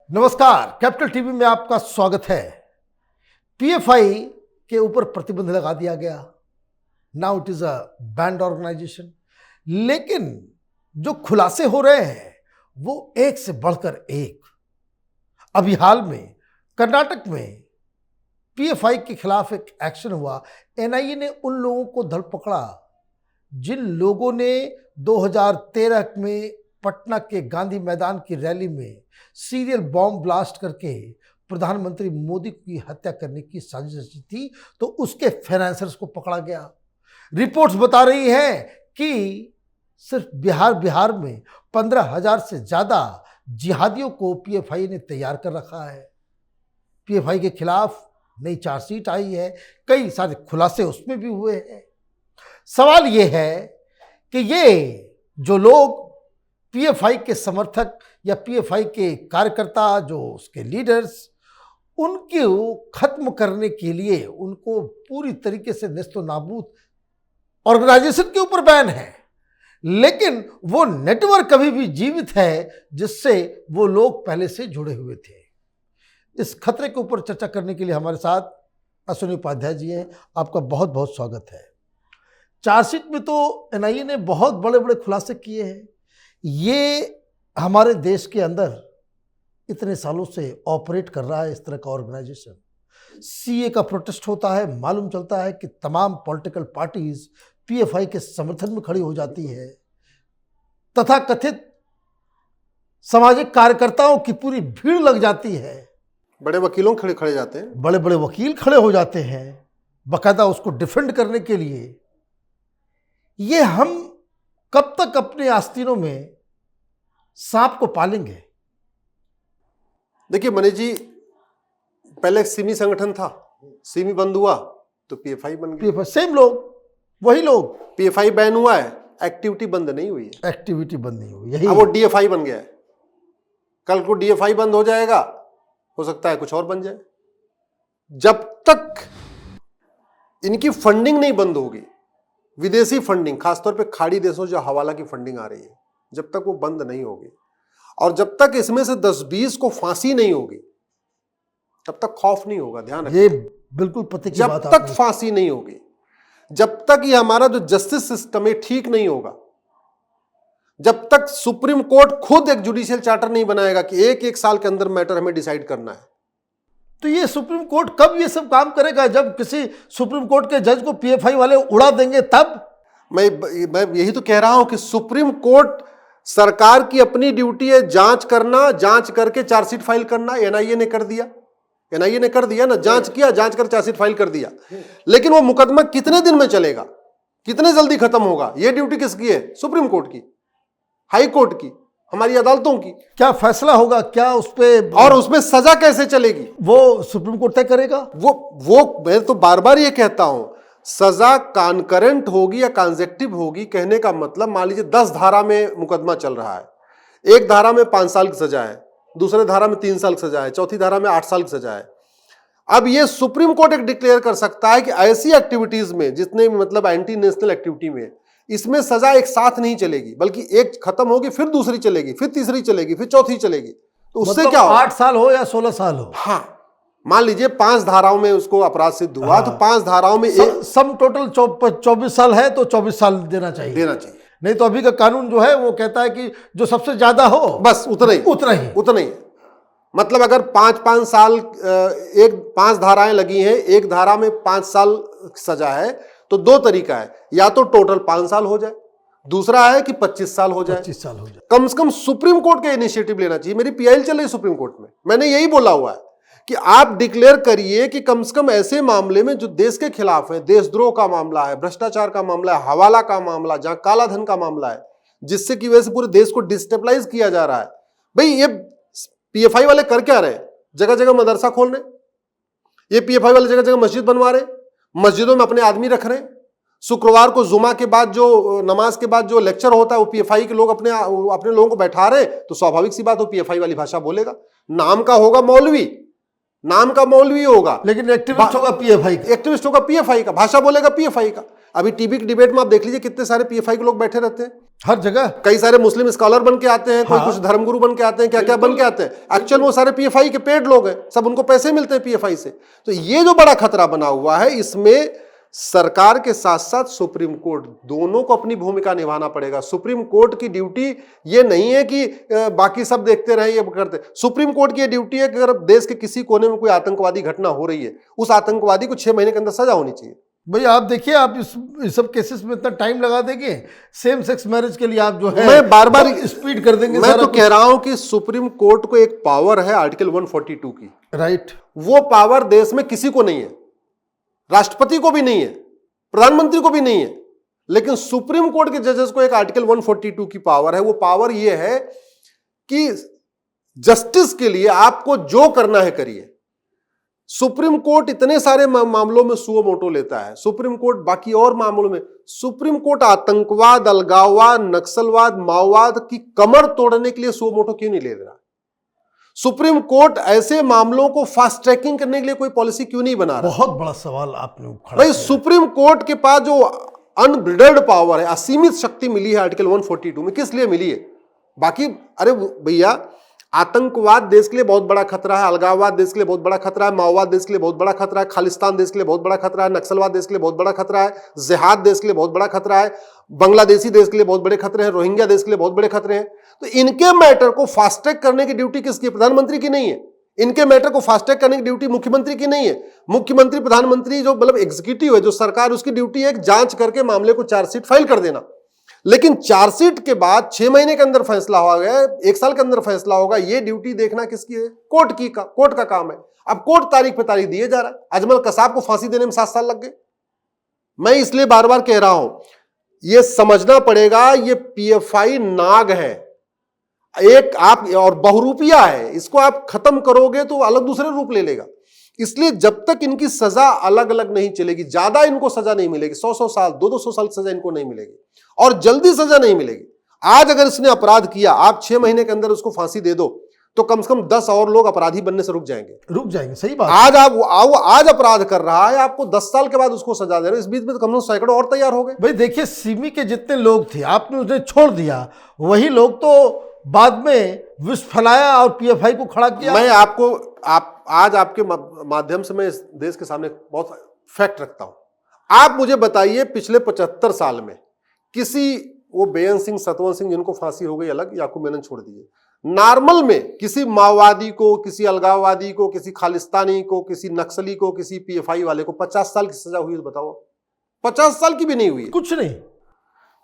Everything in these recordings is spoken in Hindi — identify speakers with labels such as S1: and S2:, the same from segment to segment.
S1: नमस्कार, कैपिटल टीवी में आपका स्वागत है। पीएफआई के ऊपर प्रतिबंध लगा दिया गया। Now it is a banned organisation. लेकिन जो खुलासे हो रहे हैं वो एक से बढ़कर एक। अभी हाल में कर्नाटक में पीएफआई के खिलाफ एक एक्शन हुआ। एनआईए ने उन लोगों को धर पकड़ा जिन लोगों ने 2013 में पटना के गांधी मैदान की रैली में सीरियल बॉम्ब ब्लास्ट करके प्रधानमंत्री मोदी की हत्या करने की साजिश रची थी, तो उसके फाइनेंसर्स को पकड़ा गया। रिपोर्ट्स बता रही हैं कि सिर्फ बिहार में 15,000 से ज्यादा जिहादियों को पीएफआई ने तैयार कर रखा है। पीएफआई के खिलाफ नई चार्जशीट आई है, कई सारे खुलासे उसमें भी हुए हैं। सवाल यह है कि ये जो लोग पीएफआई के समर्थक या पीएफआई के कार्यकर्ता, जो उसके लीडर्स, उनको खत्म करने के लिए उनको पूरी तरीके से नेस्तो नाबूद ऑर्गेनाइजेशन के ऊपर बैन है, लेकिन वो नेटवर्क कभी भी जीवित है जिससे वो लोग पहले से जुड़े हुए थे। इस खतरे के ऊपर चर्चा करने के लिए हमारे साथ अश्विनी उपाध्याय जी हैं। आपका बहुत बहुत स्वागत है। चार्जशीट में तो एनआईए ने बहुत बड़े बड़े खुलासे किए हैं। ये हमारे देश के अंदर इतने सालों से ऑपरेट कर रहा है इस तरह का ऑर्गेनाइजेशन। सीए का प्रोटेस्ट होता है, मालूम चलता है कि तमाम पॉलिटिकल पार्टीज पीएफआई के समर्थन में खड़ी हो जाती है। तथा कथित सामाजिक कार्यकर्ताओं की पूरी भीड़ लग जाती है।
S2: बड़े वकीलों खड़े जाते हैं,
S1: बड़े बड़े वकील खड़े हो जाते हैं बाकायदा उसको डिफेंड करने के लिए। ये हम कब तक अपने आस्तीनों में सांप को पालेंगे?
S2: देखिए मनीष जी, पहले सिमी संगठन था, सिमी बंद हुआ तो पीएफआई बन गया।
S1: पीएफआई सेम लोग, वही लोग।
S2: पीएफआई बैन हुआ है, एक्टिविटी बंद नहीं हुई है।
S1: एक्टिविटी बंद नहीं हुई, यही।
S2: अब वो डीएफआई बन गया है। कल को डीएफआई बंद हो जाएगा, हो सकता है कुछ और बन जाए। जब तक इनकी फंडिंग नहीं बंद होगी, विदेशी फंडिंग, खासतौर पे खाड़ी देशों जो हवाला की फंडिंग आ रही है, जब तक वो बंद नहीं होगी और जब तक इसमें से 10-20 को फांसी नहीं होगी तब तक खौफ नहीं होगा। ध्यान रखिए,
S1: ये बिल्कुल पते की बात।
S2: जब तक फांसी नहीं होगी, जब तक ये हमारा जो जस्टिस सिस्टम है ठीक नहीं होगा, जब तक सुप्रीम कोर्ट खुद एक जुडिशियल चार्टर नहीं बनाएगा कि एक एक साल के अंदर मैटर हमें डिसाइड करना है,
S1: तो ये सुप्रीम कोर्ट कब ये सब काम करेगा? जब किसी सुप्रीम कोर्ट के जज को पीएफआई वाले उड़ा देंगे तब?
S2: मैं यही तो कह रहा हूं कि सुप्रीम कोर्ट, सरकार की अपनी ड्यूटी है जांच करना, जांच करके चार्जशीट फाइल करना। एनआईए ने कर दिया ना, जांच किया, जांच कर चार्जशीट फाइल कर दिया। लेकिन वो मुकदमा कितने दिन में चलेगा, कितने जल्दी खत्म होगा, ये ड्यूटी किसकी है? सुप्रीम कोर्ट की, हाई कोर्ट की, हमारी अदालतों की। क्या
S1: फैसला होगा, क्या उस पे
S2: और उसमें सजा कैसे चलेगी,
S1: वो सुप्रीम कोर्ट तय करेगा।
S2: वो मैं तो बार बार ये कहता हूं, सजा कॉन्करेंट होगी या कॉन्जेक्टिव होगी। कहने का मतलब, मान लीजिए 10 धारा में मुकदमा चल रहा है, एक धारा में 5 साल की सजा है, दूसरे धारा में 3 साल की सजा है, चौथी धारा में 8 साल की सजा है। अब ये सुप्रीम कोर्ट एक डिक्लेयर कर सकता है कि ऐसी एक्टिविटीज में, जितने मतलब एंटी नेशनल एक्टिविटी में, इसमें सजा एक साथ नहीं चलेगी, बल्कि एक खत्म होगी, फिर दूसरी चलेगी, फिर तीसरी चलेगी, फिर चौथी चलेगी। तो उससे
S1: मतलब
S2: क्या हो,
S1: 8 साल हो या 16 साल हो।
S2: हाँ, मान लीजिए 5 धाराओं में उसको अपराध सिद्ध हुआ, हाँ, तो 5 धाराओं में
S1: सम टोटल 24 साल है तो 24 साल देना चाहिए। नहीं तो अभी का कानून जो है वो कहता है कि जो सबसे ज्यादा हो बस उतना ही।
S2: मतलब अगर 5 साल, 5 धाराएं लगी हैं, एक धारा में 5 साल सजा है, तो 2 तरीका है, या तो टोटल 5 साल हो जाए, दूसरा है कि 25 साल हो जाए। कम से कम सुप्रीम कोर्ट का इनिशिएटिव लेना चाहिए। मेरी पीआईएल चल रही है सुप्रीम कोर्ट में, मैंने यही बोला हुआ है कि आप डिक्लेयर करिए कि कम से कम ऐसे मामले में जो देश के खिलाफ है, देशद्रोह का मामला है, भ्रष्टाचार का मामला है, हवाला का मामला, जहां काला धन का मामला है, जिससे की वजह से पूरे देश को डिस्टेबलाइज किया जा रहा है। भाई ये पीएफआई वाले कर क्या रहे? जगह जगह मदरसा खोल रहे, ये पीएफआई वाले जगह जगह मस्जिद बनवा रहे, मस्जिदों में अपने आदमी रख रहे हैं। शुक्रवार को जुमा के बाद जो नमाज के बाद जो लेक्चर होता है, वो पीएफआई के लोग अपने लोगों को बैठा रहे, तो स्वाभाविक सी बात हो पीएफआई वाली भाषा बोलेगा। नाम का होगा मौलवी होगा,
S1: लेकिन एक्टिविस्ट होगा पीएफआई का,
S2: भाषा बोलेगा पीएफआई का। अभी टीवी की डिबेट में आप देख लीजिए कितने सारे पीएफआई के लोग बैठे रहते हैं,
S1: हर जगह
S2: कई सारे मुस्लिम स्कॉलर बन के आते हैं, कोई
S1: हाँ।
S2: कुछ धर्मगुरु बन के आते हैं, क्या क्या बन के आते हैं। एक्चुअल में वो सारे पीएफआई के पेड लोग हैं, सब उनको पैसे मिलते हैं पीएफआई से। तो ये जो बड़ा खतरा बना हुआ है, इसमें सरकार के साथ साथ सुप्रीम कोर्ट दोनों को अपनी भूमिका निभाना पड़ेगा। सुप्रीम कोर्ट की ड्यूटी ये नहीं है कि बाकी सब देखते रहे ये करते। सुप्रीम कोर्ट की ड्यूटी है कि अगर देश के किसी कोने में कोई आतंकवादी घटना हो रही है, उस आतंकवादी को 6 महीने के अंदर सजा होनी चाहिए।
S1: भाई आप देखिए, आप इस सब केसेस में इतना टाइम लगा देंगे, सेम सेक्स मैरिज के लिए आप जो है
S2: मैं बार बार
S1: स्पीड कर देंगे।
S2: मैं तो कह रहा हूं कि सुप्रीम कोर्ट को एक पावर है आर्टिकल 142 की,
S1: राइट।
S2: वो पावर देश में किसी को नहीं है, राष्ट्रपति को भी नहीं है, प्रधानमंत्री को भी नहीं है, लेकिन सुप्रीम कोर्ट के जजेस को एक आर्टिकल 142 की पावर है। वो पावर ये है कि जस्टिस के लिए आपको जो करना है करिए। सुप्रीम कोर्ट इतने सारे मामलों में सुओ मोटो लेता है, सुप्रीम कोर्ट बाकी और मामलों में, सुप्रीम कोर्ट आतंकवाद, अलगाववाद, नक्सलवाद, माओवाद की कमर तोड़ने के लिए सुओ मोटो क्यों नहीं ले रहा? सुप्रीम कोर्ट ऐसे मामलों को फास्ट ट्रैकिंग करने के लिए कोई पॉलिसी क्यों नहीं बना रहा?
S1: बहुत बड़ा सवाल आपने खड़ा
S2: भाई,
S1: किया।
S2: सुप्रीम कोर्ट के पास जो अनब्रिडेड पावर है, असीमित शक्ति मिली है आर्टिकल 142 में, किस लिए मिली है? बाकी अरे भैया, आतंकवाद देश के लिए बहुत बड़ा खतरा है, अलगाववाद देश के लिए बहुत बड़ा खतरा है, माओवाद देश के लिए बहुत बड़ा खतरा है, खालिस्तान देश के लिए बहुत बड़ा खतरा है, नक्सलवाद देश के लिए बहुत बड़ा खतरा है, जिहाद देश के लिए बहुत बड़ा खतरा है, बांग्लादेशी देश के लिए बहुत बड़े खतरे हैं, रोहिंग्या देश के लिए बहुत बड़े खतरे हैं। तो इनके मैटर को फास्ट ट्रैक करने की ड्यूटी किसकी? प्रधानमंत्री की नहीं है। इनके मैटर को फास्ट ट्रैक करने की ड्यूटी मुख्यमंत्री की नहीं है। मुख्यमंत्री, प्रधानमंत्री जो मतलब एग्जीक्यूटिव है, जो सरकार, उसकी ड्यूटी है जांच करके मामले को चार्जशीट फाइल कर देना। लेकिन चार्जशीट के बाद 6 महीने के अंदर फैसला होगा, 1 साल के अंदर फैसला होगा, ये ड्यूटी देखना किसकी है? कोर्ट का काम है। अब कोर्ट तारीख पे तारीख दिए जा रहा है। अजमल कसाब को फांसी देने में 7 साल लग गए। मैं इसलिए बार बार कह रहा हूं, ये समझना पड़ेगा, ये पीएफआई नाग है एक, आप और बहुरूपिया है। इसको आप खत्म करोगे तो अलग दूसरे रूप ले लेगा। इसलिए जब तक इनकी सजा अलग अलग नहीं चलेगी, ज्यादा इनको सजा नहीं मिलेगी, 100 साल 200 साल सजा इनको नहीं मिलेगी, और जल्दी सजा नहीं मिलेगी। आज अगर इसने अपराध किया, आप 6 महीने के अंदर उसको फांसी दे दो, तो कम से कम 10 और लोग अपराधी बनने से रुक जाएंगे। सही बात। आज अपराध कर रहा है, आपको 10 साल के बाद उसको सजा दे रहे हो, इस बीच में तो कम से कम सैकड़ों और तैयार हो गए।
S1: भाई देखिए, सिमी के जितने लोग थे आपने उन्हें छोड़ दिया, वही लोग तो बाद में विष फैलाया और पीएफआई को खड़ा किया।
S2: मैं आज आपके माध्यम से मैं इस देश के सामने बहुत फैक्ट रखता हूं। आप मुझे बताइए, पिछले 75 साल में किसी, वो बेअंत सिंह, सतवंत सिंह जिनको फांसी हो गई अलग, याकूब मेनन छोड़ दीजिए, नॉर्मल में किसी माओवादी को, किसी अलगाववादी को, किसी खालिस्तानी को, किसी नक्सली को, किसी पीएफआई वाले को 50 साल की सजा हुई है? बताओ, 50 साल की भी नहीं हुई,
S1: कुछ नहीं।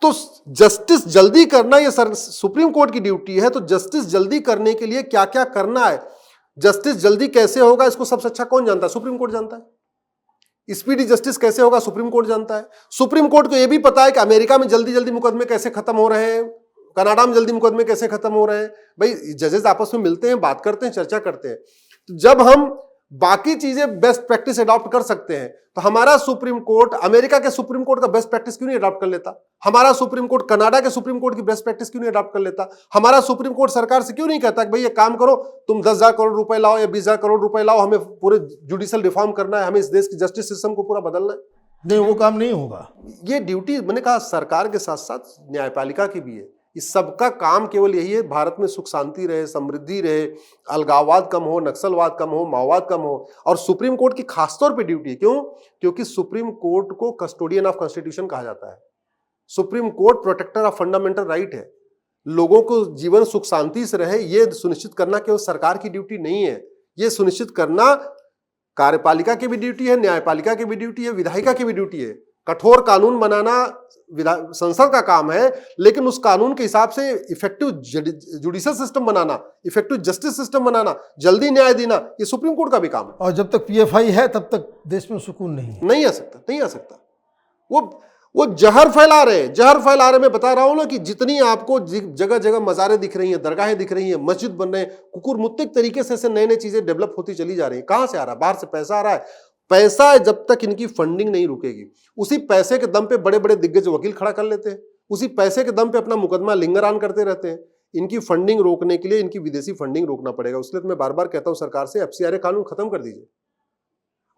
S2: तो जस्टिस जल्दी करना ये सुप्रीम कोर्ट की ड्यूटी है। तो जस्टिस जल्दी करने के लिए क्या क्या करना है, जस्टिस जल्दी कैसे होगा, इसको सबसे अच्छा कौन जानता है? सुप्रीम कोर्ट जानता है। स्पीडी जस्टिस कैसे होगा, सुप्रीम कोर्ट जानता है। सुप्रीम कोर्ट को यह भी पता है कि अमेरिका में जल्दी जल्दी मुकदमे कैसे खत्म हो रहे हैं, कनाडा में जल्दी मुकदमे कैसे खत्म हो रहे हैं। भाई, जजेस आपस में मिलते हैं, बात करते हैं, चर्चा करते हैं। तो जब हम बाकी चीजें बेस्ट प्रैक्टिस अडॉप्ट कर सकते हैं, तो हमारा सुप्रीम कोर्ट अमेरिका के सुप्रीम कोर्ट का बेस्ट प्रैक्टिस क्यों नहीं अडॉप्ट कर लेता? हमारा सुप्रीम कोर्ट कनाडा के सुप्रीम कोर्ट की बेस्ट प्रैक्टिस क्यों नहीं अडॉप्ट कर लेता? हमारा सुप्रीम कोर्ट सरकार से क्यों नहीं कहता कि भाई ये काम करो, तुम 10,000 करोड़ रुपए लाओ या 20,000 करोड़ रुपए लाओ, हमें पूरे जुडिशियल रिफॉर्म करना है, हमें इस देश की जस्टिस सिस्टम को पूरा बदलना है?
S1: नहीं, वो काम नहीं होगा।
S2: ये ड्यूटी, मैंने कहा, सरकार के साथ साथ न्यायपालिका की भी है। इस सबका काम केवल यही है, भारत में सुख शांति रहे, समृद्धि रहे, अलगाववाद कम हो, नक्सलवाद कम हो, माओवाद कम हो। और सुप्रीम कोर्ट की खासतौर पे ड्यूटी है। क्यों? क्योंकि सुप्रीम कोर्ट को कस्टोडियन ऑफ कॉन्स्टिट्यूशन कहा जाता है। Supreme Court protector of fundamental right है। लोगों को जीवन सुख शांति से रहे, ये सुनिश्चित करना केवल सरकार की ड्यूटी नहीं है, ये सुनिश्चित करना कार्यपालिका की भी ड्यूटी है, न्यायपालिका की भी ड्यूटी है, विधायिका की भी ड्यूटी है। कठोर कानून बनाना संसद का काम है, लेकिन उस कानून के हिसाब से इफेक्टिव जुडिशियल सिस्टम बनाना, इफेक्टिव जस्टिस सिस्टम बनाना, जल्दी न्याय देना, ये सुप्रीम कोर्ट का भी काम है।
S1: और जब तक पीएफआई है तब तक देश में सुकून नहीं
S2: आ सकता। वो जहर फैला रहे। मैं बता रहा हूं ना कि जितनी आपको जगह जगह मज़ारें दिख रही हैं, दरगाहें दिख रही हैं, मस्जिद बन रहे हैं, कुकुर मुत्तिक तरीके से नई नई चीजें डेवलप होती चली जा रही है। कहां से आ रहा है? बाहर से पैसा आ रहा है। पैसा जब तक इनकी फंडिंग नहीं रुकेगी, उसी पैसे के दम पे बड़े बड़े दिग्गज वकील खड़ा कर लेते हैं, उसी पैसे के दम पे अपना मुकदमा लिंगरान करते रहते हैं। इनकी फंडिंग रोकने के लिए इनकी विदेशी फंडिंग रोकना पड़ेगा। उसके लिए मैं बार बार कहता हूं सरकार से, एफसीआरए कानून खत्म कर दीजिए।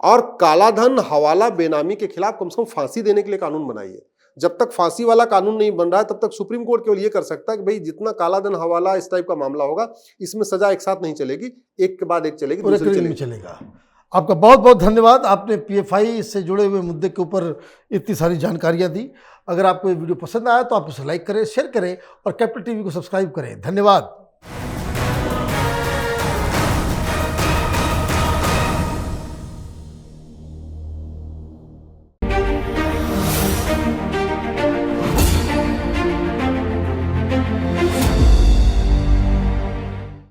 S2: और कालाधन, हवाला, बेनामी के खिलाफ कम से कम फांसी देने के लिए कानून बनाइए। जब तक फांसी वाला कानून नहीं बन रहा है तब तक सुप्रीम कोर्ट केवल ये कर सकता है कि भाई जितना कालाधन, हवाला, इस टाइप का मामला होगा इसमें सजा एक साथ नहीं चलेगी, एक के बाद एक चलेगी,
S1: पूरे
S2: दूसरी
S1: करीब में
S2: चलेगी।
S1: चलेगा। आपका बहुत बहुत धन्यवाद, आपने पीएफआई से जुड़े हुए मुद्दे के ऊपर इतनी सारी जानकारियां दी। अगर आपको ये वीडियो पसंद आया तो आप उसे लाइक करें, शेयर करें और कैपिटल टीवी को सब्सक्राइब करें। धन्यवाद।